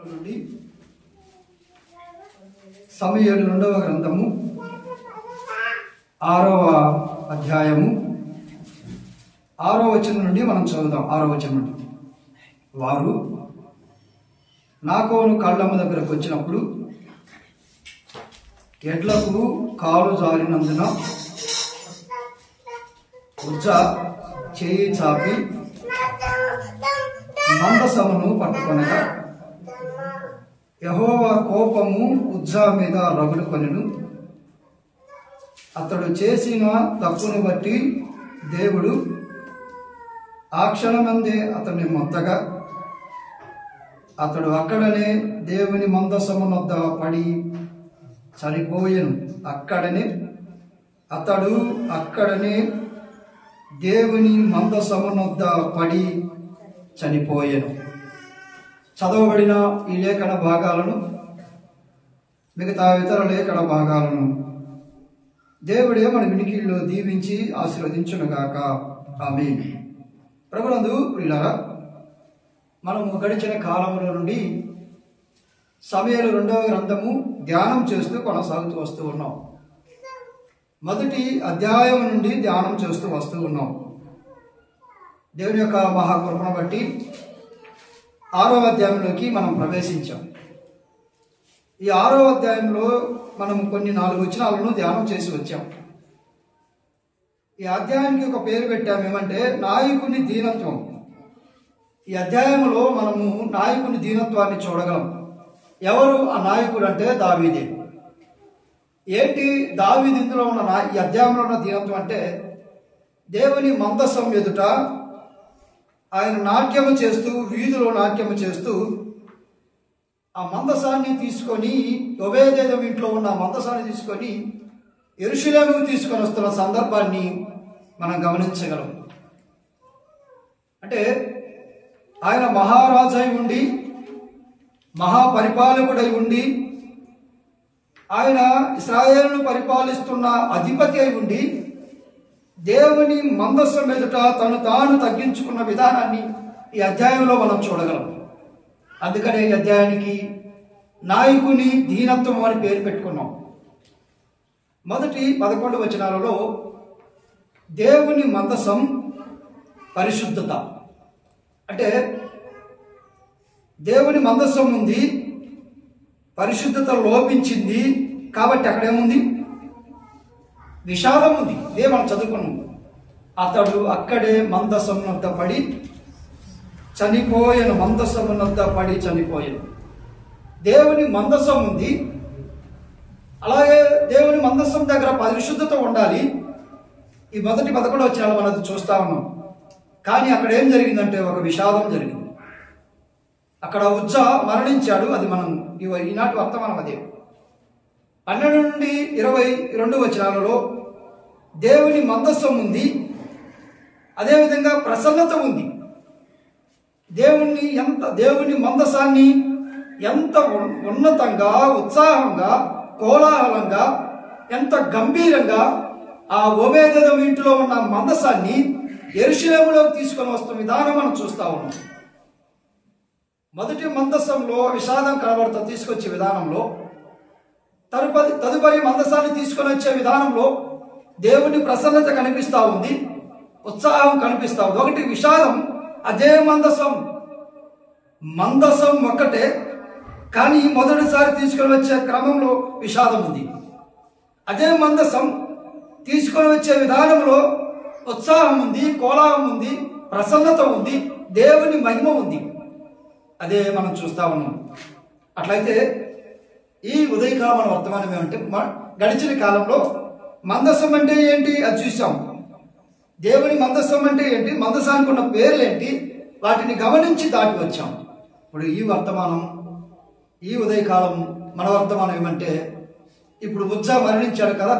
నుండి సమూయేలు రెండవ గ్రంథము 6వ అధ్యాయము 6వ వచనం నుండి మనం చదువుదాం. 6వ వచనం నుండి, వారు నాకోను కళ్ళమ్మ దగ్గరకు వచ్చినప్పుడు ఎడ్లకు కాలు జారినందున ఉజ్జా చేయి చాపి మందసమును పట్టుకొనగా యెహోవా కోపము ఉజ్జా మీద రగులుకొనెను. అతడు చేసిన తప్పును బట్టి దేవుడు ఆ క్షణమందే అతన్ని మొత్తగా అతడు అక్కడనే దేవుని మందసమునొద్ద పడి చనిపోయెను. అక్కడనే దేవుని మందసమునొద్ద పడి చనిపోయెను. చదవబడిన ఈ లేఖన భాగాలను, మిగతా ఇతర లేఖన భాగాలను దేవుడే మన వినికిడిలో దీవించి ఆశీర్వదించునుగాక. ఆమేన్. ప్రభునందు ప్రియులారా, మనము గడిచిన కాలంలో నుండి సమూయేలు రెండవ గ్రంథము ధ్యానం చేస్తూ కొనసాగుతూ వస్తూ ఉన్నాం. మొదటి అధ్యాయం నుండి ధ్యానం చేస్తూ వస్తూ ఉన్నాం. దేవుని యొక్క మహాకృపను బట్టి 6వ అధ్యాయంలోకి మనం ప్రవేశించాం. ఈ 6వ అధ్యాయంలో మనం కొన్ని 4 వచనాలను ధ్యానం చేసి వచ్చాం. ఈ అధ్యాయానికి ఒక పేరు పెట్టాము, ఏమంటే నాయకుని దీనత్వం. ఈ అధ్యాయంలో మనము నాయకుని దీనత్వాన్ని చూడగలం. ఎవరు ఆ నాయకుడు అంటే దావీదే. ఏంటి దావీదు ఇందులో ఉన్న ఈ అధ్యాయంలో ఉన్న దీనత్వం అంటే, దేవుని మందసం ఎదుట ఆయన నాట్యము చేస్తూ, వీధిలో నాట్యము చేస్తూ ఆ మందసాన్ని తీసుకొని, ఒబేదెదోము ఇంట్లో ఉన్న మందసాన్ని తీసుకొని యెరూషలేముకు తీసుకొని వస్తున్న సందర్భాన్ని మనం గమనించగలం. అంటే ఆయన మహారాజై ఉండి, మహాపరిపాలకుడై ఉండి, ఆయన ఇశ్రాయేలును పరిపాలిస్తున్న అధిపతి అయి ఉండి, దేవుని మందస్సం ఎదుట తను తాను తగ్గించుకున్న విధానాన్ని ఈ అధ్యాయంలో మనం చూడగలం. అందుకనే ఈ అధ్యాయానికి నాయకుని దీనత్వం అని పేరు పెట్టుకున్నాం. మొదటి 11 వచనాలలో దేవుని మందసం పరిశుద్ధత. అంటే దేవుని మందసం ఉంది, పరిశుద్ధత లోపించింది కాబట్టి అక్కడేముంది? విషాదం ఉంది. ఇదే మనం చదువుకున్నాం. అతడు అక్కడే మందసమునొద్ద పడి చనిపోయెను. మందసమునొద్ద పడి చనిపోయెను. దేవుని మందసం ఉంది, అలాగే దేవుని మందసం దగ్గర పరిశుద్ధత ఉండాలి. ఈ మొదటి 11 వచనాలు మనం చూస్తా ఉన్నాం. కానీ అక్కడ ఏం జరిగిందంటే ఒక విషాదం జరిగింది. అక్కడ ఉజ్జా మరణించాడు. అది మనం ఈనాటి వర్తమానం అదే. 12 నుండి 22 వచనాలలో దేవుని మందస్సం ఉంది, అదేవిధంగా ప్రసన్నత ఉంది. దేవుని మందసాన్ని ఎంత ఉన్నతంగా, ఉత్సాహంగా, కోలాహలంగా, ఎంత గంభీరంగా ఆ ఒబేదెదోము ఇంటిలో ఉన్న మందసాన్ని యెరూషలేములోకి తీసుకొని వస్తున్న విధానం మనం చూస్తా ఉన్నాం. మొదటి మందసంలో విషాదం కనబడుతూ తీసుకొచ్చే విధానంలో, తదుపరి మందసాన్ని తీసుకొని వచ్చే విధానంలో దేవుని ప్రసన్నత కనిపిస్తూ ఉంది, ఉత్సాహం కనిపిస్తూ ఉంది. ఒకటి విషాదం, అదే మందసం ఒక్కటే, కానీ మొదటిసారి తీసుకొని వచ్చే క్రమంలో విషాదం ఉంది. అదే మందసం తీసుకొని వచ్చే విధానంలో ఉత్సాహం ఉంది, కోలాహలం ఉంది, ప్రసన్నత ఉంది, దేవుని మహిమ ఉంది. అదే మనం చూస్తా ఉన్నాం. అట్లయితే ఈ ఉదయకాల వర్తమానం ఏమంటే, గడిచిన కాలంలో మందసం అంటే ఏంటి అది చూసాం. దేవుని మందసం అంటే ఏంటి, మందసానికి ఉన్న పేర్లు ఏంటి, వాటిని గమనించి దాటి వచ్చాం. ఇప్పుడు ఈ ఉదయకాలం మన వర్తమానం ఏమంటే, ఇప్పుడు ఉజ్జా మరణించాడు కదా.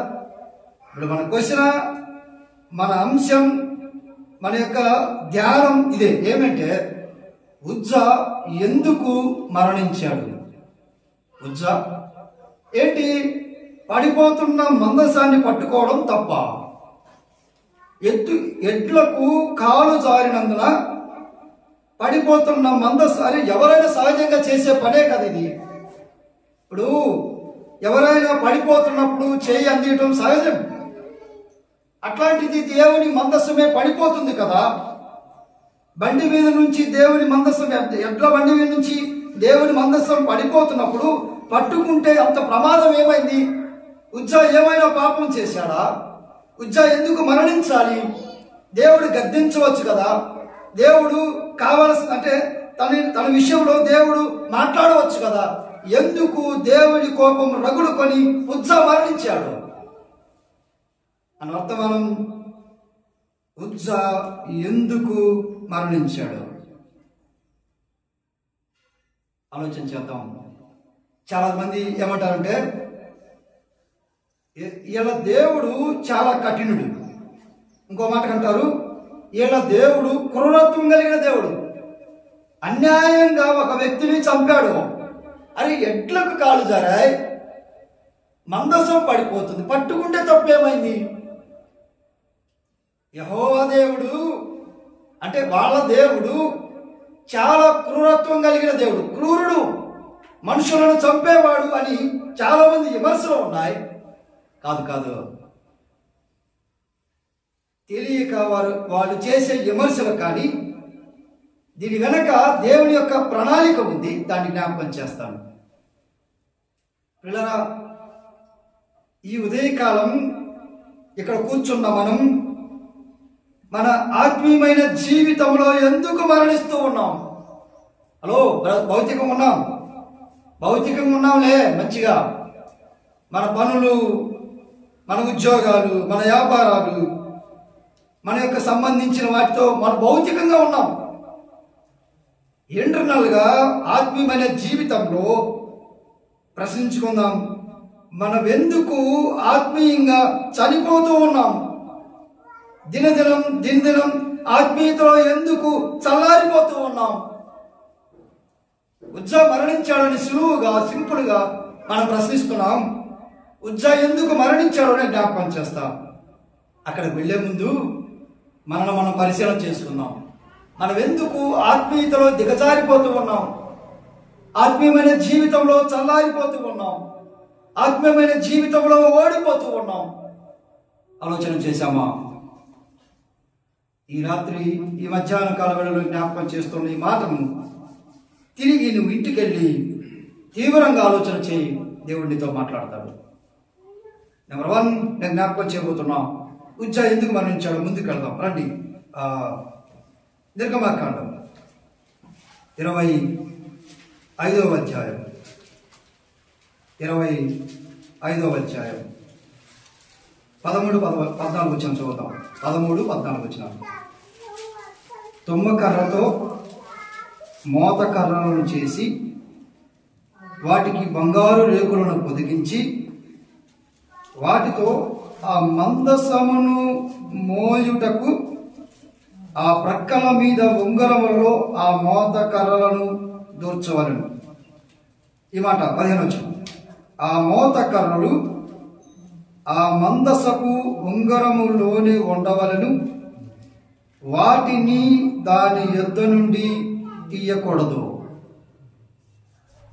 ఇప్పుడు మన క్వశ్చన్, మన అంశం, మన యొక్క ధ్యానం ఇదే. ఏమంటే ఉజ్జా ఎందుకు మరణించాడు? ఉజ్జా ఏంటి, పడిపోతున్న మందసాన్ని పట్టుకోవడం తప్ప? ఎడ్లకు కాలు జారినందున పడిపోతున్న మందస్సు అని ఎవరైనా సహజంగా చేసే పనే కదా ఇది. ఇప్పుడు ఎవరైనా పడిపోతున్నప్పుడు చేయి అందియటం సహజం. అట్లాంటిది దేవుని మందస్సమే పడిపోతుంది కదా. బండి మీద నుంచి దేవుని మందస్సం, ఎడ్ల బండి మీద నుంచి దేవుని మందస్సం పడిపోతున్నప్పుడు పట్టుకుంటే అంత ప్రమాదం ఏమైంది? ఉజ్జా ఏమైనా పాపం చేశాడా? ఉజ్జా ఎందుకు మరణించాలి? దేవుడు గద్దించవచ్చు కదా. దేవుడు కావలసిన అంటే తన విషయంలో దేవుడు మాట్లాడవచ్చు కదా. ఎందుకు దేవుడి కోపం రగులుకొని ఉజ్జా మరణించాడు అని వర్తమానం. ఉజ్జా ఎందుకు మరణించాడు ఆలోచన చేద్దాం. చాలా మంది ఏమంటారంటే ఇలా దేవుడు చాలా కఠినుడు. ఇంకో మాట అంటారు, ఇలా దేవుడు క్రూరత్వం కలిగిన దేవుడు, అన్యాయంగా ఒక వ్యక్తిని చంపాడు. అని ఎడ్లకు కాలు జారాయి, మందసం పడిపోతుంది, పట్టుకుంటే తప్పేమైంది? యెహోవా దేవుడు అంటే వాళ్ళ దేవుడు చాలా క్రూరత్వం కలిగిన దేవుడు, క్రూరుడు, మనుషులను చంపేవాడు అని చాలా మంది విమర్శలు ఉన్నాయి. కాదు కాదు, తెలియక వాళ్ళు చేసే విమర్శలు కానీ దీని వెనక దేవుని యొక్క ప్రణాళిక ఉంది. దాన్ని జ్ఞాపకం చేస్తాను. పిల్లరా, ఈ ఉదయకాలం ఇక్కడ కూర్చున్న మనం మన ఆత్మీయమైన జీవితంలో ఎందుకు మరణిస్తూ ఉన్నాం? హలో, భౌతికంగా ఉన్నాం, భౌతికంగా ఉన్నాంలే మంచిగా. మన పనులు, మన ఉద్యోగాలు, మన వ్యాపారాలు, మన యొక్క సంబంధించిన వాటితో మన భౌతికంగా ఉన్నాం. ఇంటర్నల్గా ఆత్మీయమైన జీవితంలో ప్రశ్నించుకుందాం. మనం ఎందుకు ఆత్మీయంగా చనిపోతూ ఉన్నాం? దినదినం ఆత్మీయతలో ఎందుకు చల్లారిపోతూ ఉన్నాం? ఉజ్జా మరణించాడని సులువుగా, సింపుల్గా మనం ప్రశ్నిస్తున్నాం. ఉజ్జా ఎందుకు మరణించాడో అని జ్ఞాపకం చేస్తాం. అక్కడికి వెళ్లే ముందు మనం పరిశీలన చేసుకుందాం. మనం ఎందుకు ఆత్మీయతలో దిగజారిపోతూ ఉన్నాం? ఆత్మీయమైన జీవితంలో చల్లారిపోతూ ఉన్నాం? ఆత్మీయమైన జీవితంలో ఓడిపోతూ ఉన్నాం? ఆలోచన చేశామా? ఈ రాత్రి, ఈ మధ్యాహ్న కాల వేళలో జ్ఞాపకం చేస్తున్న ఈ మాటను తిరిగి నువ్వు ఇంటికి వెళ్ళి తీవ్రంగా ఆలోచన చేయి. దేవుడితో మాట్లాడతాడు. నెంబర్ 1 నేను జ్ఞాపకం చేయబోతున్నా, ఉజ్జా ఎందుకు మరణించాడు. ముందుకు వెళ్దాం రండి. నిర్గమాకాండం 25వ అధ్యాయం, 25వ అధ్యాయం 13-14 వచ్చిన చదువుతాం. 13-14 వచ్చిన. తుమ్మకర్రతో మోతకర్రలను చేసి వాటికి బంగారు రేకులను పొదిగించి వాటితో ఆ మందసమును మోయుటకు ఆ ప్రక్కల మీద ఉంగరములలో ఆ మోతకర్రలను దూర్చవలెను. ఈ మాట 15 వచ్చింది. ఆ మోతకర్రలు ఆ మందసపు ఉంగరములోనే ఉండవలెను, వాటిని దాని యొద్ద నుండి తీయకూడదు.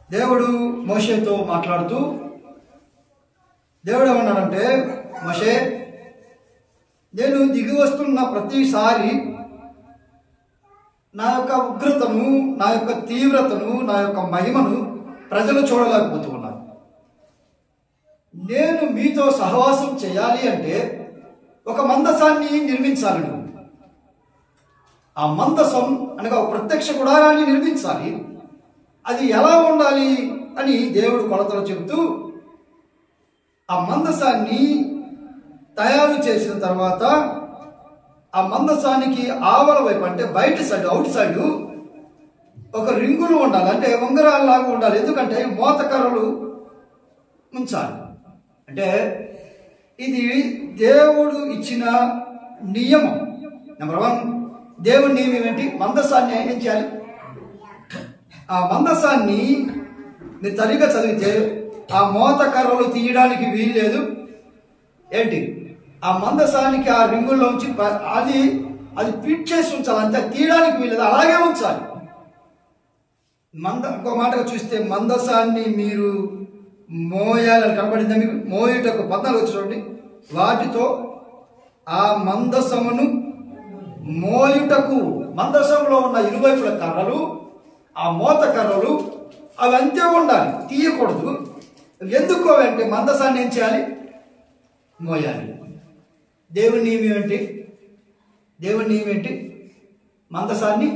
దేవుడు మోషేతో మాట్లాడుతూ దేవుడు ఏమన్నాడంటే, మోషే, నేను దిగి వస్తున్న ప్రతిసారి నా యొక్క ఉగ్రతను, నా యొక్క తీవ్రతను, నా యొక్క మహిమను ప్రజలు చూడలేకపోతూ ఉన్నారు. నేను మీతో సహవాసం చేయాలి అంటే ఒక మందసాన్ని నిర్మించాలి. నువ్వు ఆ మందసం అనగా ఒక ప్రత్యక్ష గుడారాన్ని నిర్మించాలి. అది ఎలా ఉండాలి అని దేవుడు కొలతలు చెబుతూ ఆ మందసాన్ని తయారు చేసిన తర్వాత ఆ మందసానికి ఆవల వైపు అంటే బయట సైడ్, అవుట్ సైడ్ ఒక రింగులు ఉండాలి, అంటే ఉంగరాల్లాగా ఉండాలి. ఎందుకంటే మోతకర్రలు ఉంచాలి. అంటే ఇది దేవుడు ఇచ్చిన నియమం. నెంబర్ 1 దేవుడి నియమం ఏంటి? మందసాన్ని ఏం చేయాలి? ఆ మందసాన్ని మీరు సరిగ్గా చదివితే ఆ మోతకర్రలు తీయడానికి వీల్లేదు. ఏంటి? ఆ మందసానికి ఆ రింగుల్లో ఉంచి అది ఫిట్ చేసి ఉంచాలి, అంతే. తీయడానికి వీల్లేదు, అలాగే ఉంచాలి. ఇంకో మాటగా చూస్తే మందసాన్ని మీరు మోయాలని కనబడిందా మీకు? మోయుటకు 14 వచ్చి చూడండి. వాటితో ఆ మందసమును మోయుటకు, మందసంలో ఉన్న ఇరువైపుల కర్రలు, ఆ మోత కర్రలు అవి అంతే ఉండాలి, తీయకూడదు. ఎందుకు అంటే మందసాన్ని ఏం చేయాలి? మోయాలి. దేవుని నియమం ఏంటి? దేవుని నియమం ఏంటి? మందసాన్ని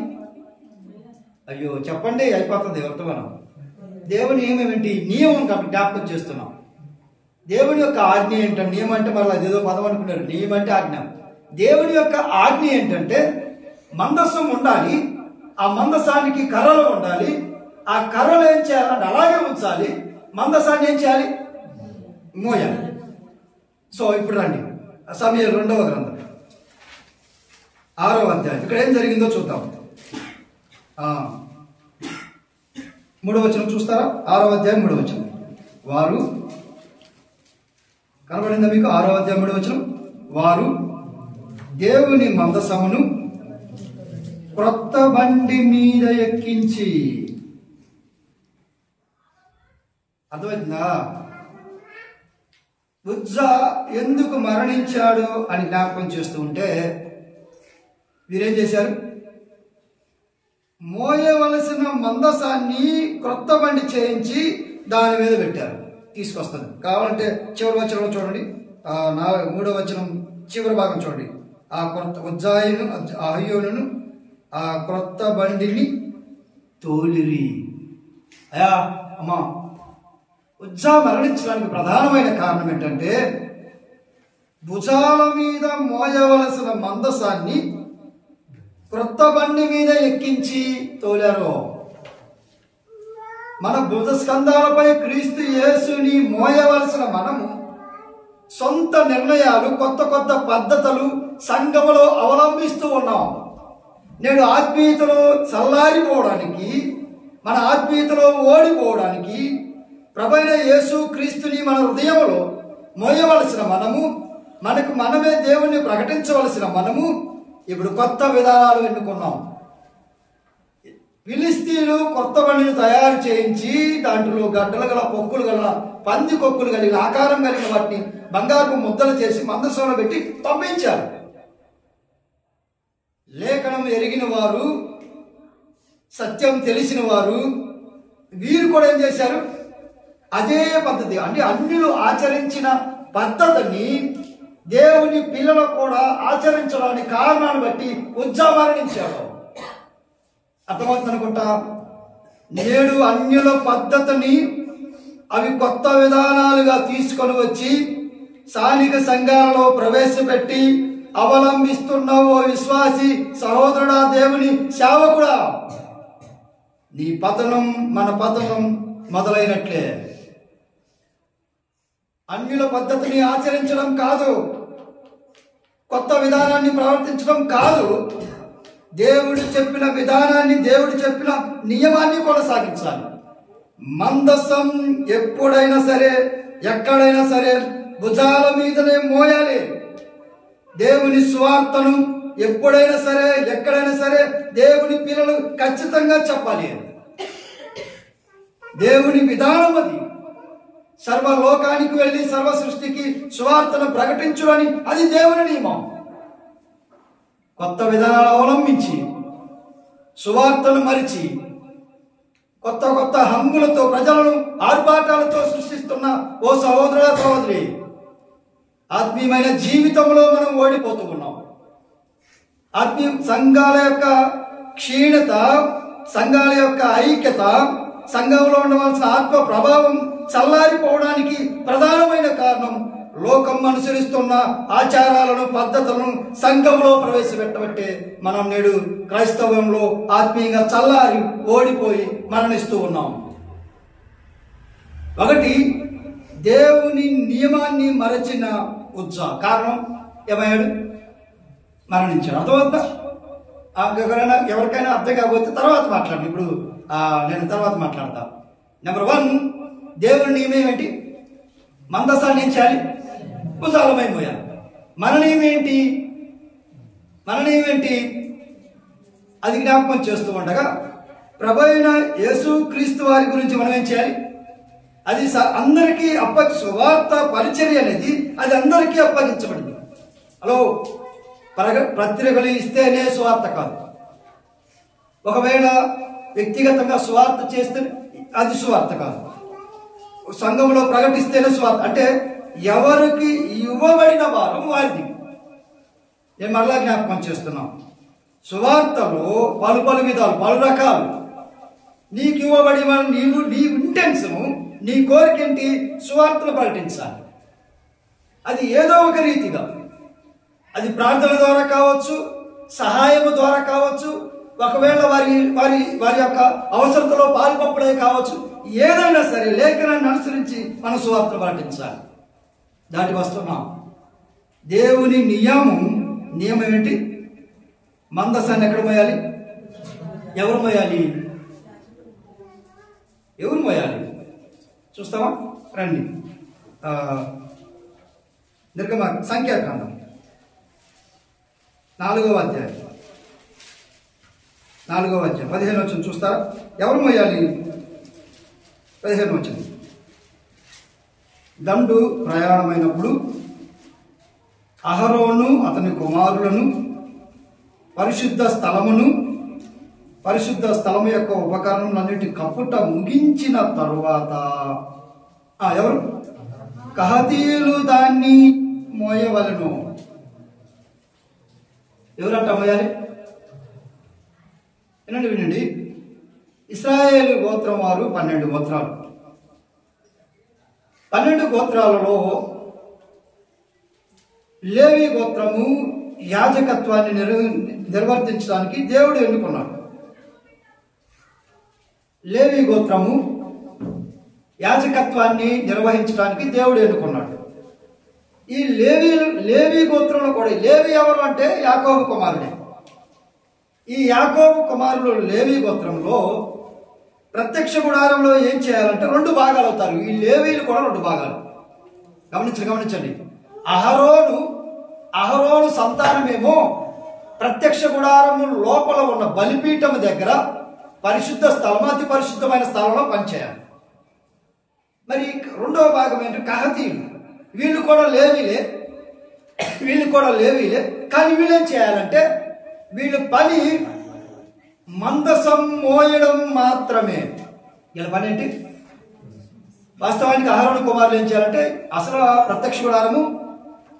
అయ్యో చెప్పండి, అయిపోతుంది వర్తమానం. దేవుని నియమం ఏంటి? నియమం కాబట్టి జ్ఞాపకం చేస్తున్నాం. దేవుని యొక్క ఆజ్ఞ ఏంటంటే, నియమం అంటే మళ్ళీ అదేదో పదం అనుకున్నారు, నియమం అంటే ఆజ్ఞ. దేవుని యొక్క ఆజ్ఞ ఏంటంటే మందసం ఉండాలి, ఆ మందసానికి కర్రలు ఉండాలి, ఆ కర్రలు ఏం చేయాలంటే అలాగే ఉంచాలి, మందసాన్ని ఏం చేయాలి? మోయాలి. సో ఇప్పుడు రండి సమూయేలు 2వ గ్రంథం 6వ అధ్యాయం. ఇక్కడ ఏం జరిగిందో చూద్దాం. 3వ వచనం చూస్తారా? 6వ అధ్యాయం 3వ వచనం. వారు కనబడిందా మీకు? 6వ అధ్యాయం 3వ వచనం. వారు దేవుని మందసమును క్రొత్త బండి మీద ఎక్కించి, అర్థమైందా? ఉజ్జా ఎందుకు మరణించాడు అని జ్ఞాపకం చేస్తూ ఉంటే వీరేం చేశారు? మోయవలసిన మందసాన్ని క్రొత్త బండి చేయించి దాని మీద పెట్టారు. తీసుకొస్తుంది. కావాలంటే చివరి వచనంలో చూడండి, 3వ వచనం చివరి భాగం చూడండి. ఆ క్రొత్త ఉజ్జాయిను అహయోనును ఆ క్రొత్త బండిని తోలిరి. అయ్యా అమ్మా, ఉజ్జా మరణించడానికి ప్రధానమైన కారణం ఏంటంటే భుజాల మీద మోయవలసిన మందసాన్ని క్రొత్త బండి మీద ఎక్కించి తోలారు. మన భుజ స్కంధాలపై క్రీస్తు యేసుని మోయవలసిన మనము సొంత నిర్ణయాలు, కొత్త కొత్త పద్ధతులు సంఘములో అవలంబిస్తూ ఉన్నాం. నేడు ఆత్మీయతలో చల్లారిపోవడానికి, మన ఆత్మీయతలో ఓడిపోవడానికి ప్రభువైన యేసు క్రీస్తుని మన హృదయంలో మోయవలసిన మనము, మనకు మనమే దేవుణ్ణి ప్రకటించవలసిన మనము ఇప్పుడు కొత్త విధానాలు ఎన్నుకున్నాం. ఫిలిస్తీన్లు కొత్త బండిని తయారు చేయించి దాంట్లో గడ్డలు గల, పొక్కులు గల, పంది కొక్కులు కలిగిన, ఆకారం కలిగిన వాటిని బంగారు ముద్దలు చేసి మందసంలో పెట్టి పంపించారు. లేఖనం ఎరిగిన వారు, సత్యం తెలిసిన వారు వీరు కూడా ఏం చేశారు? అదే పద్ధతి, అంటే అన్యులు ఆచరించిన పద్ధతిని దేవుని పిల్లలు కూడా ఆచరించడానికి కారణాన్ని బట్టి ఉజ్జా మరణించాడు. అర్థమవుతుంది అనుకుంటా. నేడు అన్యుల పద్ధతిని అవి కొత్త విధానాలుగా తీసుకొని వచ్చి స్థానిక సంఘాలలో ప్రవేశపెట్టి అవలంబిస్తున్న ఓ విశ్వాసి సహోదరుడా, దేవుని సేవకుడా, నీ పతనం మన పతనం మొదలైనట్లే. అన్యుల పద్ధతిని ఆచరించడం కాదు, కొత్త విధానాన్ని ప్రవర్తించడం కాదు, దేవుడు చెప్పిన విధానాన్ని, దేవుడు చెప్పిన నియమాన్ని కొనసాగించాలి. మందసం ఎప్పుడైనా సరే, ఎక్కడైనా సరే భుజాల మీదనే మోయాలి. దేవుని సువార్తను ఎప్పుడైనా సరే, ఎక్కడైనా సరే దేవుని పిల్లలు ఖచ్చితంగా చెప్పాలి. దేవుని విధానం అది. సర్వలోకానికి వెళ్ళి సర్వ సృష్టికి సువార్తను ప్రకటించులని అది దేవుని నియమం. కొత్త విధానాలు అవలంబించి సువార్తను మరిచి కొత్త కొత్త హంగులతో ప్రజలను ఆర్భాటాలతో సృష్టిస్తున్న ఓ సహోదర సహోదరి, ఆత్మీయమైన జీవితంలో మనం ఓడిపోతూ ఉన్నాం. ఆత్మీయ సంఘాల యొక్క క్షీణత, సంఘాల యొక్క ఐక్యత, సంఘంలో ఉండవలసిన ఆత్మ ప్రభావం చల్లారిపోవడానికి ప్రధానమైన కారణం లోకం అనుసరిస్తున్న ఆచారాలను, పద్ధతులను సంఘంలో ప్రవేశపెట్టబట్టే మనం నేడు క్రైస్తవంలో ఆత్మీయంగా చల్లారి ఓడిపోయి మరణిస్తూ ఉన్నాం. ఒకటి, దేవుని నియమాన్ని మరచిన ఉజ్జా కారణం ఏమయ్యాడు? మరణించాడు. అర్థమవుతా? ఎవరికైనా అర్థం కాకపోతే తర్వాత మాట్లాడండి. ఇప్పుడు నేను తర్వాత మాట్లాడతా. నెంబర్ 1, దేవుని నియమం ఏంటి? మందసాన్ని ఏం చేయాలి? భుజాలపై మోయాలి. మన నియమం ఏంటి? మన నియమం ఏంటి? అది జ్ఞాపకం చేస్తూ ఉండగా ప్రభు అయిన యేసు క్రీస్తు వారి గురించి మనం ఏం చేయాలి? అది అందరికీ సువార్త పరిచర్య అనేది అది అందరికీ అప్పగించబడింది. హలో, పత్రికలు ఇస్తేనే సువార్త కాదు. ఒకవేళ వ్యక్తిగతంగా సువార్త చేస్తే అది సువార్త కాదు. సంఘంలో ప్రకటిస్తేనే సువార్త. అంటే ఎవరికి ఇవ్వబడిన భారం వారిది. నేను మరలా జ్ఞాపకం చేస్తున్నాను, సువార్తలో పలు విధాలు, పలు రకాలు. నీకు ఇవ్వబడి నీ ఇంటెన్షన్, నీ కోరికేంటి? సువార్తను ప్రకటించాలి. అది ఏదో ఒక రీతిగా, అది ప్రార్థన ద్వారా కావచ్చు, సహాయము ద్వారా కావచ్చు, ఒకవేళ వారి వారి వారి యొక్క అవసరతలో పాలుపప్పుడే కావచ్చు. ఏదైనా సరే లేఖనాన్ని అనుసరించి మనం సువార్తను ప్రకటించాలి. దాటి వస్తున్నాం. దేవుని నియమం ఏంటి? మందసాన్ని ఎక్కడ మోయాలి? ఎవరు మోయాలి? ఎవరు మోయాలి? చూస్తావా? రండి. సంఖ్యాకాండం 4వ అధ్యాయం 15వ వచనం చూస్తారా? ఎవరు మోయాలి? 15వ వచనం. దండు ప్రయాణమైనప్పుడు అహరోను అతని కుమారులను పరిశుద్ధ స్థలము యొక్క ఉపకరణములన్నిటి కప్పుట ముగించిన తరువాత ఎవరు? కహతీయులు దాన్ని మోయవలెను. ఎవరంట మోయాలి? వినండి. ఇశ్రాయేలు గోత్రం వారు 12 గోత్రాలు. 12 గోత్రాలలో లేవి గోత్రము యాజకత్వాన్ని నిర్వర్తించడానికి దేవుడు ఎన్నుకున్నాడు. లేవి గోత్రము యాజకత్వాన్ని నిర్వహించడానికి దేవుడు ఎన్నుకున్నాడు. ఈ లేవి గోత్రంలో కూడా, లేవి ఎవరు అంటే యాకోబు కుమారుడే. ఈ యాకోబు కుమారులు లేవి గోత్రంలో ప్రత్యక్ష గుడారంలో ఏం చేయాలంటే 2 భాగాలు అవుతారు. ఈ లేవీలు కూడా 2 భాగాలు. గమనించండి. అహరోను సంతానమేమో ప్రత్యక్ష గుడారము లోపల ఉన్న బలిపీఠము దగ్గర పరిశుద్ధ స్థలం, అతి పరిశుద్ధమైన స్థలంలో పనిచేయాలి. మరి 2వ భాగం ఏంటి? కహతీయులు. వీళ్ళు కూడా లేవీలే. కానీ వీళ్ళేం చేయాలంటే వీళ్ళ పని మందసం మోయడం మాత్రమే. వీళ్ళ పని ఏంటి? వాస్తవానికి అహరోను కుమారులు ఏం చేయాలంటే, అసలు ప్రత్యక్ష గుడారము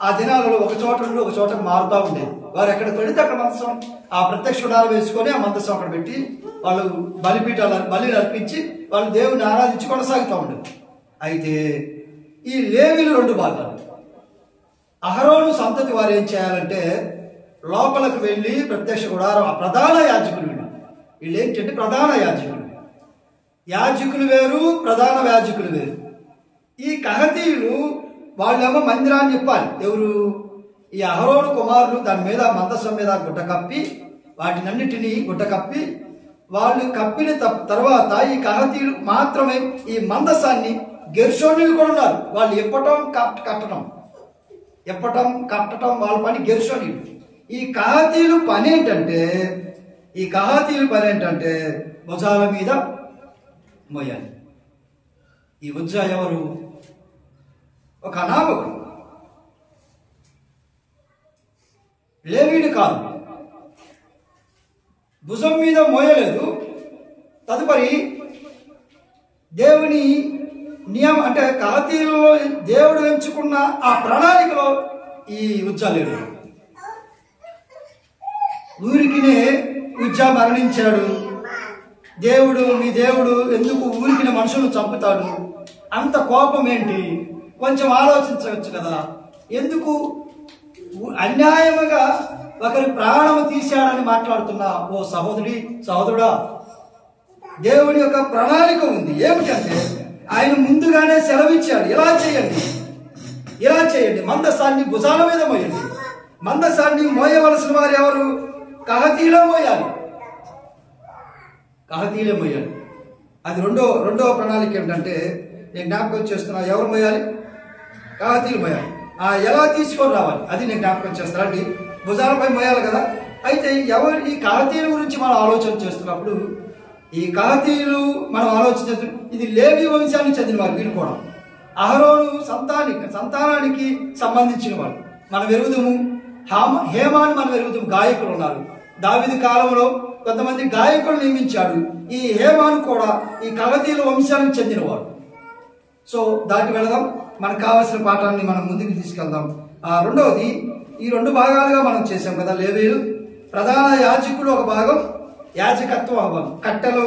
ఆ దినాలలో ఒక చోట నుండి ఒక చోటకు మారుతూ ఉండేది. వారు ఎక్కడ పెడితే అక్కడ మందసం, ఆ ప్రత్యక్ష గుడారం వేసుకొని ఆ మందసం అక్కడ పెట్టి వాళ్ళు బలిని అర్పించి వాళ్ళు దేవుని ఆరాధించి కొనసాగుతూ ఉండేది. అయితే ఈ లేవీలు 2 భాగాలు. అహరోను సంతతి వారు ఏం చేయాలంటే లోపలికి వెళ్ళి ప్రత్యక్ష గుడారం, ప్రధాన యాజకులు వీళ్ళు ఏంటంటే ప్రధాన యాజకులు వేరు, ప్రధాన యాజకులు వేరు. ఈ కహతీయులు వాళ్ళేమో మందిరాన్ని చెప్పాలి. ఎవరు? ఈ అహరోను కుమారులు దాని మీద మందసం మీద గుడ్డ కప్పి, వాటినన్నిటినీ గుడ్డ కప్పి, వాళ్ళు కప్పిన తర్వాత ఈ కహతీయులు మాత్రమే ఈ మందసాన్ని, గెర్షోనీలు కూడా ఉన్నారు, వాళ్ళు ఎప్పటం కట్టడం వాళ్ళ పని గెర్షోనీలు. ఈ కహతీయులు పని ఏంటంటే భుజాల మీద మోయాలి. ఈ ఉజ్జా ఎవరు? ఒక అనామకుడు, లేవీడు కాదు. భుజం మీద మోయలేదు. తదుపరి దేవుని నియమం అంటే కహతీయులలో దేవుడు ఎంచుకున్న ఆ ప్రణాళికలో ఈ ఉజ్జా లేడు. ఊరికినే ఉజ్జా మరణించాడు. మీ దేవుడు ఎందుకు ఊరికినే మనుషులను చంపుతాడు? అంత కోపం ఏంటి? కొంచెం ఆలోచించవచ్చు కదా. ఎందుకు అన్యాయముగా ఒకరి ప్రాణము తీశాడని మాట్లాడుతున్నా ఓ సహోదరుడా, దేవుని యొక్క ప్రణాళిక ఉంది. ఏమిటంటే ఆయన ముందుగానే సెలవిచ్చాడు, ఇలా చేయండి, మందసాన్ని భుజాల మీద మోయండి. మందసాన్ని మోయవలసిన వారు ఎవరు? కహతీయులే మోయాలి. అది రెండవ ప్రణాళిక ఏమిటంటే, నేను జ్ఞాపకం చేస్తున్నా, ఎవరు మోయాలి? కహతీయులు మోయాలి. ఎలా తీసుకొని రావాలి అది నేను జ్ఞాపకం చేస్తాను అండి. భుజాలపై మోయాలి కదా. అయితే ఈ కహతీయుల గురించి మనం ఆలోచన చేస్తున్నప్పుడు ఈ కహాతీయులు మనం ఆలోచించ, ఇది లేవి వంశానికి చెందిన వారు. వీరు కూడా అహరోను సంతానానికి సంబంధించిన వాడు. మనం ఎరుగుదము హేమాని మనం ఎరుగుదము. గాయకులు ఉన్నారు. దావీదు కాలంలో కొంతమంది గాయకులు నియమించాడు. ఈ హేమాను కూడా ఈ కహాతీయుల వంశానికి చెందినవాడు. సో దాటి వెళదాం. మనకు కావాల్సిన పాఠాన్ని మనం ముందుకు తీసుకెళ్దాం. రెండవది, ఈ 2 భాగాలుగా మనం చేసాం కదా. లేవీయులు ప్రధాన యాజకుడు ఒక భాగం, యాజకత్వం ఒక భాగం. కట్టెలు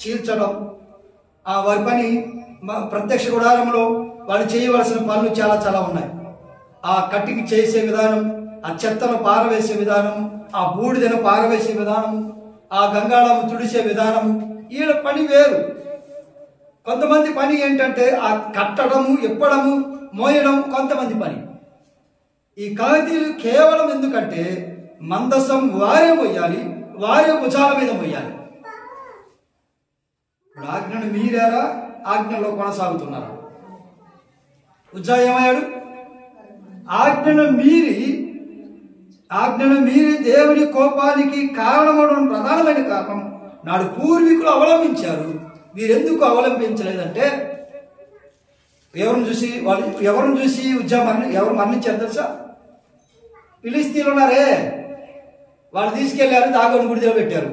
చీల్చడం వారి పని. ప్రత్యక్ష గుడారంలో వాళ్ళు చేయవలసిన పనులు చాలా చాలా ఉన్నాయి. ఆ కట్టికి చేసే విధానం, ఆ చెత్తను పారవేసే విధానం, ఆ బూడిదను పారవేసే విధానం, ఆ గంగాళము తుడిసే విధానం, వీళ్ళ పని వేరు. కొంతమంది పని ఏంటంటే ఆ కట్టడము, ఎప్పడము, మోయడం కొంతమంది పని. ఈ కహాతీయులు కేవలం ఎందుకంటే మందసం వారే మోయాలి, వారే భుజాల మీద మోయాలి. ఇప్పుడు ఆజ్ఞను మీరారా, ఆజ్ఞలో కొనసాగుతున్నారా? ఉజ్జా ఏమయ్యాడు? ఆజ్ఞను మీరి దేవుని కోపానికి కారణమవడం ప్రధానమైన కారణం నాడు పూర్వీకులు అవలంబించారు. వీరెందుకు అవలంబించలేదంటే ఎవరిని చూసి ఎవరు మరణించారు తెలుసా? ఫిలిస్తీన్లు ఉన్నారే, వాళ్ళు తీసుకెళ్లారు, దాగోని గుడిలో పెట్టారు.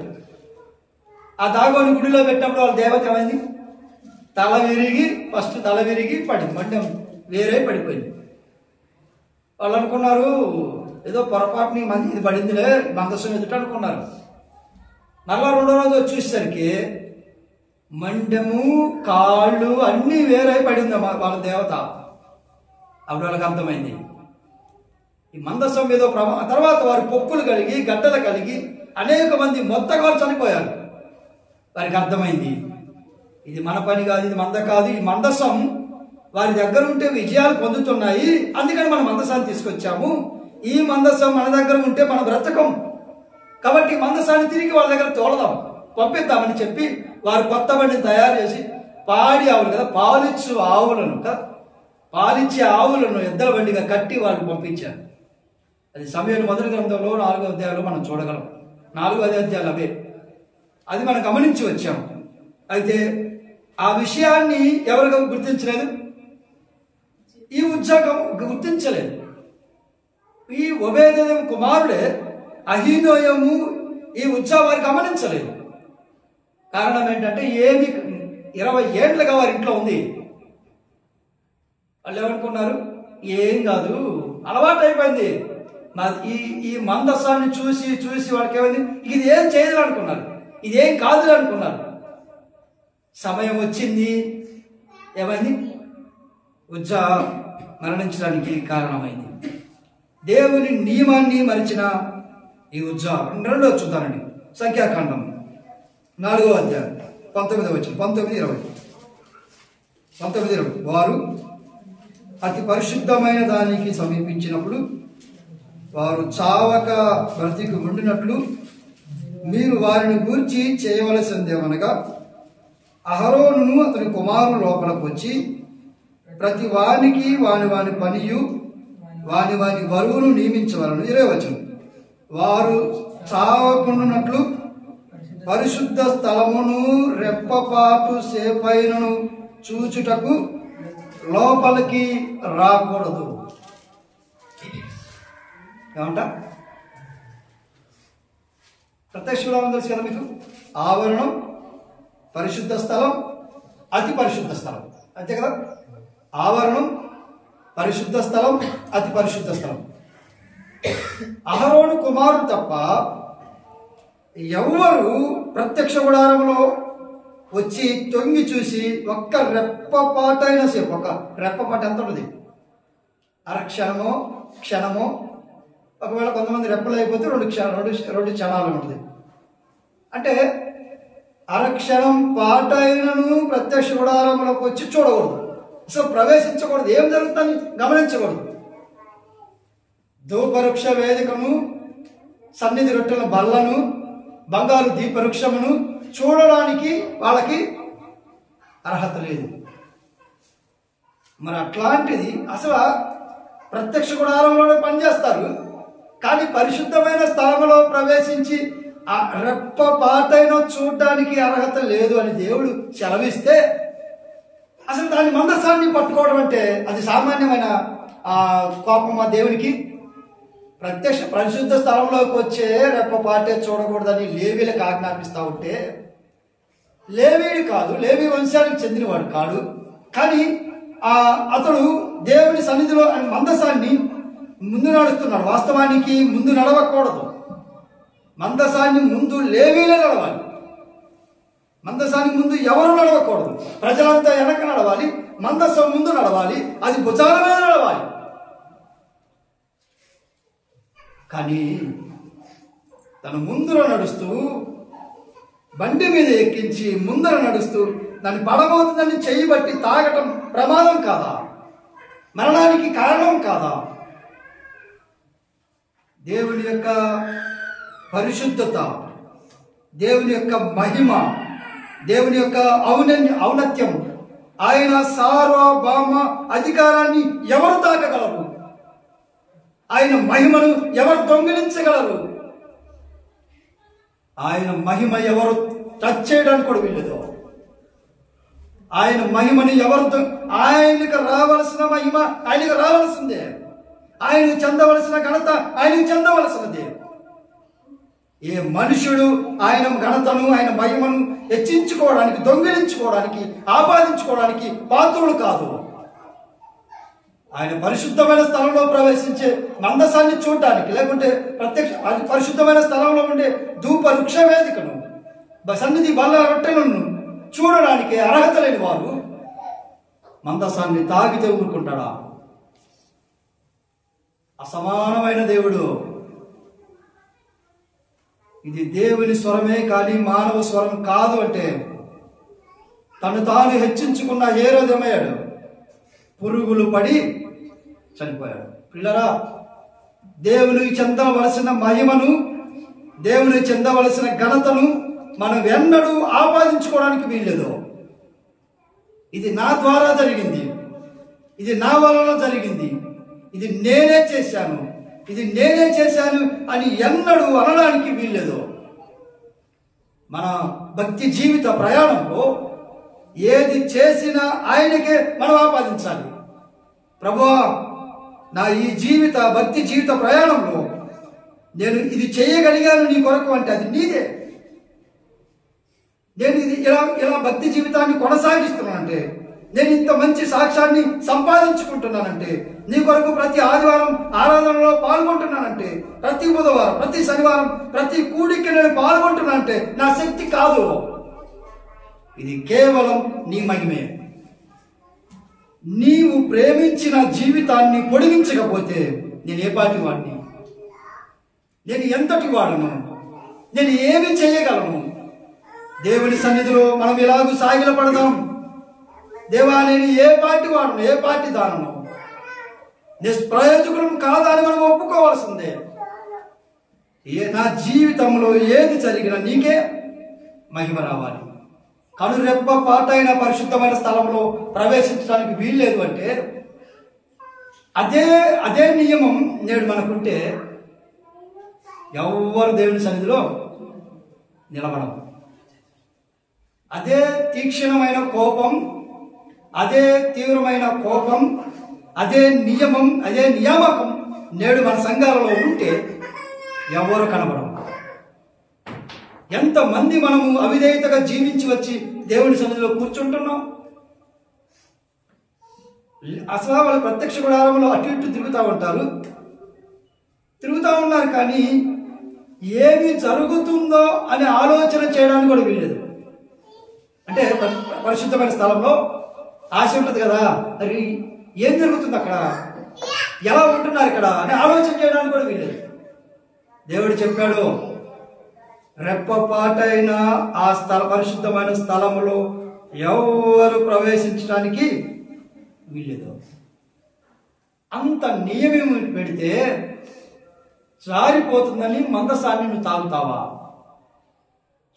ఆ దాగోని గుడిలో పెట్టినప్పుడు వాళ్ళ దేవత ఏమైంది? తల విరిగి మండం వేరే పడిపోయింది. వాళ్ళు అనుకున్నారు ఏదో పొరపాటుని ఇది పడిందిలే మందసం ఎదుట అనుకున్నారు. మళ్ళా 2వ రోజు వచ్చేసరికి మండము, కాళ్ళు అన్నీ వేరే పడింది వాళ్ళ దేవత. అప్పుడు వాళ్ళకి అర్థమైంది ఈ మందసం ఏదో తర్వాత వారి పొక్కులు కలిగి గడ్డలు కలిగి అనేక మంది మొత్తగారు చనిపోయారు. వారికి అర్థమైంది ఇది మన పని కాదు, ఇది మంద కాదు. ఈ మందసం వారి దగ్గర ఉంటే విజయాలు పొందుతున్నాయి, అందుకని మనం మందసాన్ని తీసుకొచ్చాము. ఈ మందసం మన దగ్గర ఉంటే మన బ్రతకం. కాబట్టి మందసాన్ని తిరిగి వాళ్ళ దగ్గర తోలదాం, పంపిద్దామని చెప్పి వారు కొత్త బండిని తయారు చేసి పాడి ఆవులు కదా, పాలిచ్చే ఆవులను ఎద్దల బండిగా కట్టి వాళ్ళు పంపించారు. అది సమూయేలు మొదటి గ్రంథంలో 4వ అధ్యాయంలో మనం చూడగలం. 4 అధ్యాయాలు అవే. అది మనం గమనించి వచ్చాము. అయితే ఆ విషయాన్ని ఎవరు గుర్తించలేదు? ఈ ఉజ్జాగం గుర్తించలేదు. ఈ ఒబేదెదోము కుమారుడే అహీనోయము ఈ ఉజ్జా వారు గమనించలేదు. కారణం ఏంటంటే 20 ఏళ్ళుగా వారి ఇంట్లో ఉంది. వాళ్ళు ఏమనుకున్నారు? ఏం కాదు, అలవాటు అయిపోయింది. ఈ మందసాన్ని చూసి వాళ్ళకి ఏమైంది? ఇది ఏం చేయదు అనుకున్నారు, ఇదేం కాదు అనుకున్నారు. సమయం వచ్చింది, ఏమైంది? ఉజ్జా మరణించడానికి కారణమైంది. దేవుని నియమాన్ని మరిచిన ఈ ఉజ్జా. 2వ చూద్దానండి. సంఖ్యాకాండం 4వ అధ్యాయం 19వ వచనం, 19-20. వారు అతి పరిశుద్ధమైన దానికి సమీపించినప్పుడు వారు చావక బ్రతికి ఉండినట్లు మీరు వారిని గూర్చి చేయవలసిందేమనగా అహరోనును అతని కుమారులు లోపలకు వచ్చి ప్రతి వానికి వాని పనియు వాని బరువును నియమించవలను. 20వ వచనం. వారు చావకుండునట్లు పరిశుద్ధ స్థలమును రెప్పపాటు సేపైనను చూచుటకు లోపలికి రాకూడదు. ఏమంట? ప్రత్యక్ష గుడారం తెలుసు కదా మీకు. ఆవరణం, పరిశుద్ధ స్థలం, అతి పరిశుద్ధ స్థలం, అంతే కదా. ఆవరణం, పరిశుద్ధ స్థలం, అతి పరిశుద్ధ స్థలం. అహరోను కుమారుడు తప్ప ఎవ్వరు ప్రత్యక్ష గుడారంలో వచ్చి తొంగి చూసి ఒక్క రెప్పపాటైన సేపు, ఒక రెప్పపాట ఎంత ఉంటుంది? అరక్షణమో క్షణమో, ఒకవేళ కొంతమంది రెప్పలు అయిపోతే 2 క్షణాలు ఉంటుంది. అంటే అరక్షణం పాటైనను ప్రత్యక్ష గుడారంలోకి వచ్చి చూడకూడదు, అసలు ప్రవేశించకూడదు, ఏం జరుగుతుందని గమనించకూడదు. ధూపవృక్ష వేదికను, సన్నిధి రొట్టెల బల్లను, బంగారు దీపవృక్షమును చూడడానికి వాళ్ళకి అర్హత లేదు. మరి అట్లాంటిది అసలు ప్రత్యక్ష గుడారంలోనే పనిచేస్తారు, కానీ పరిశుద్ధమైన స్థలంలో ప్రవేశించి ఆ రెప్ప పాటైనా చూడడానికి అర్హత లేదు అని దేవుడు సెలవిస్తే అసలు దాని మందసాన్ని పట్టుకోవడం అంటే అది సామాన్యమైన కోపం ఆ దేవునికి? ప్రత్యక్ష పరిశుద్ధ స్థలంలోకి వచ్చే రెప్ప పాటే చూడకూడదని లేవీలకు ఆజ్ఞాపిస్తూ ఉంటే, లేవీడు కాదు, లేవీ వంశానికి చెందినవాడు కాడు, కానీ అతడు దేవుని సన్నిధిలో మందసాన్ని ముందు నడుస్తున్నాడు. వాస్తవానికి ముందు నడవకూడదు, మందసాన్ని ముందు లేవీలే నడవాలి. మందసానికి ముందు ఎవరు నడవకూడదు, ప్రజలంతా వెనక నడవాలి, మందసం ముందు నడవాలి, అది భుజాల మీద నడవాలి. కానీ తను ముందర నడుస్తూ, బండి మీద ఎక్కించి ముందర నడుస్తూ దాన్ని పడబోతుందని చేయబట్టి తాగటం ప్రమాదం కాదా? మరణానికి కారణం కాదా? దేవుని యొక్క పరిశుద్ధత, దేవుని యొక్క మహిమ, దేవుని యొక్క ఔన్నత్యం, ఆయన సార్వభౌమ అధికారాన్ని ఎవరు తాకగలరు? ఆయన మహిమను ఎవరు దొంగిలించగలరు? ఆయన మహిమ ఎవరు టచ్ చేయడానికి కూడా వీల్లేదు. ఆయన మహిమని ఎవరు ఆయనకు రావలసిన మహిమ ఆయనకు రావాల్సిందే, ఆయనకు చెందవలసిన ఘనత ఆయనకు చెందవలసినదే. ఏ మనుషుడు ఆయన ఘనతను ఆయన మహిమను హెచ్చించుకోవడానికి, దొంగిలించుకోవడానికి, ఆపాదించుకోవడానికి పాత్రుడు కాదు. ఆయన పరిశుద్ధమైన స్థలంలో ప్రవేశించే మందసాన్ని చూడటానికి, లేకుంటే ప్రత్యక్ష పరిశుద్ధమైన స్థలంలో ఉండే ధూప వృక్ష వేదికను, సన్నిధి బల్ల రొట్టెలను చూడడానికి అర్హత లేని వారు మందసాన్ని తాగితే ఊరుకుంటాడా? అసమానమైన దేవుడు. ఇది దేవుని స్వరమే కానీ మానవ స్వరం కాదు అంటే తను తాను హెచ్చించుకున్న హేరోదేమయ్యాడు, పురుగులు పడి చనిపోయాడు. పిల్లరా, దేవునికి చెందవలసిన మహిమను, దేవునికి చెందవలసిన ఘనతను మనం ఎన్నడూ ఆపాదించుకోవడానికి వీల్లేదు. ఇది నా ద్వారా జరిగింది, ఇది నా వలన జరిగింది, ఇది నేనే చేశాను, ఇది నేనే చేశాను అని ఎన్నడూ అనడానికి వీల్లేదు. మన భక్తి జీవిత ప్రయాణంలో ఏది చేసినా ఆయనకే మనం ఆపాదించాలి. ప్రభువా, నా ఈ భక్తి జీవిత ప్రయాణంలో నేను ఇది చేయగలిగాను నీ కొరకు అంటే అది నీదే. నేను ఇది ఇలా భక్తి జీవితాన్ని కొనసాగిస్తున్నానంటే, నేను ఇంత మంచి సాక్ష్యాన్ని సంపాదించుకుంటున్నానంటే, నీ కొరకు ప్రతి ఆదివారం ఆరాధనలో పాల్గొంటున్నానంటే, ప్రతి బుధవారం, ప్రతి శనివారం, ప్రతి కూడికి నేను పాల్గొంటున్నానంటే నా శక్తి కాదు, ఇది కేవలం నీ మహిమే. నీవు ప్రేమించిన జీవితాన్ని పొడిగించకపోతే నేను ఏ పాటి వాడిని, నేను ఎంతటి వాడను, నేను ఏమి చేయగలను? దేవుని సన్నిధిలో మనం ఎలాగూ సాగిల పడదాం. దేవా, నేను ఏ పాటి వాడను, ఏ పాటి దానను, నిష్ప్రయోజకులం కాదా అని మనం ఒప్పుకోవాల్సిందే. నా జీవితంలో ఏది జరిగినా నీకే మహిమ రావాలి. కనురెప్ప పాటైన పరిశుద్ధమైన స్థలంలో ప్రవేశించడానికి వీల్లేదు అంటే అదే నియమం నేడు మనకుంటే ఎవరు దేవుని సన్నిధిలో నిలబడం. అదే తీక్షణమైన కోపం, అదే తీవ్రమైన కోపం, అదే నియమం, అదే నియామకం నేడు మన సంఘాలలో ఉంటే ఎవరు కనబడం. ఎంతమంది మనము అవిధేయతగా జీవించి వచ్చి దేవుని సన్నిధిలో కూర్చుంటున్నాం. అసలు వాళ్ళు ప్రత్యక్ష గుడారంలో అటు ఇటు తిరుగుతూ ఉన్నారు, కానీ ఏమి జరుగుతుందో అని ఆలోచన చేయడానికి కూడా వీల్లేదు. అంటే పరిశుద్ధమైన స్థలంలో ఆశ ఉంటుంది కదా, మరి ఏం జరుగుతుంది అక్కడ, ఎలా ఉంటున్నారు ఇక్కడ అని ఆలోచన చేయడానికి కూడా వీల్లేదు. దేవుడు చెప్పాడు, రెప్పపాటైన ఆ పరిశుద్ధమైన స్థలములో ఎవరు ప్రవేశించడానికి వీల్లేదు. అంత నియమం పెడితే జారిపోతుందని మందసాన్ని నువ్వు తాగుతావా?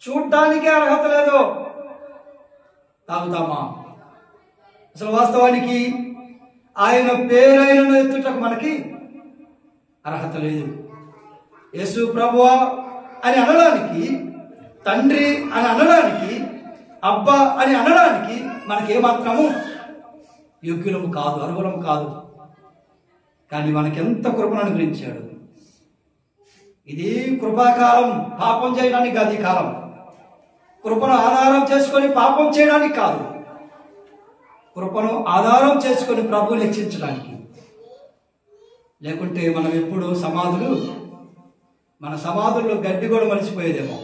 చూడ్డానికే అర్హత లేదు, తాగుతామా? అసలు వాస్తవానికి ఆయన పేరైన ఎత్తుటకు మనకి అర్హత లేదు. యేసు ప్రభువా అని అనడానికి, తండ్రి అని అనడానికి, అబ్బా అని అనడానికి మనకేమాత్రము యోగ్యులము కాదు, అర్హులము కాదు. కానీ మనకెంత కృపను అనుగ్రహించాడు. ఇది కృపాకాలం, పాపం చేయడానికి కాదు ఈ కాలం. కృపను ఆధారం చేసుకొని పాపం చేయడానికి కాదు, కృపను ఆధారం చేసుకొని ప్రభువుని హెచ్చించడానికి. లేకుంటే మనం ఎప్పుడు మన సమాధుల్లో గడ్డి కూడా మలిసిపోయేదేమో.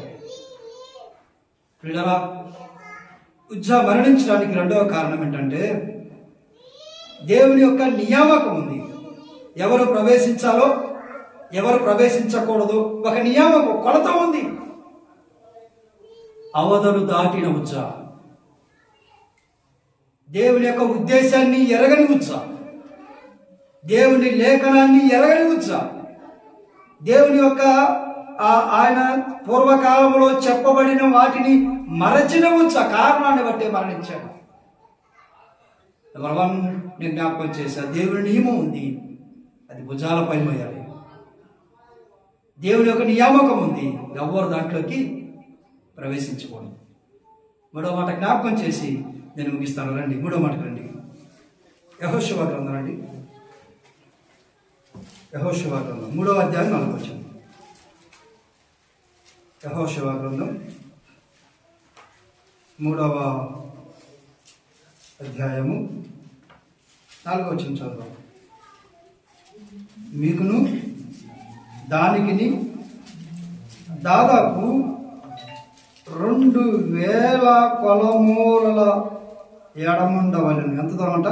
పిల్లరా, ఉజ్జా మరణించడానికి రెండవ కారణం ఏంటంటే దేవుని యొక్క నియామకం ఉంది. ఎవరు ప్రవేశించాలో ఎవరు ప్రవేశించకూడదు ఒక నియామకం, కొలత ఉంది. అవధులు దాటిన ఉజ్జా, దేవుని యొక్క ఉద్దేశాన్ని ఎరగని ఉజ్జా, దేవుని లేఖనాన్ని ఎరగని ఉజ్జా, దేవుని యొక్క ఆయన పూర్వకాలంలో చెప్పబడిన వాటిని మరచిన ఉజ్జా కారణాన్ని బట్టే మరణించాడు. నెంబర్ 1 నేను జ్ఞాపకం చేశా, దేవుని నియమం ఉంది, అది భుజాలపై మోయాలి. దేవుని యొక్క నియామకం ఉంది, ఎవరు దాంట్లోకి ప్రవేశించకూడదు. మూడో మాట జ్ఞాపకం చేసి నేను ముగిస్తాను. రండి, మూడో మాటకు రండి. యెహోషువ గ్రంథం రండి. యెహోషువ గ్రంథం 3వ అధ్యాయం 4వ వచనం. యెహోషువ గ్రంథం 3వ అధ్యాయము 4వ వచనం చదువు. మీకును దానికిని దాదాపు 2000 కొలమూలల ఎడముండవలను. ఎంత దూరం అంట?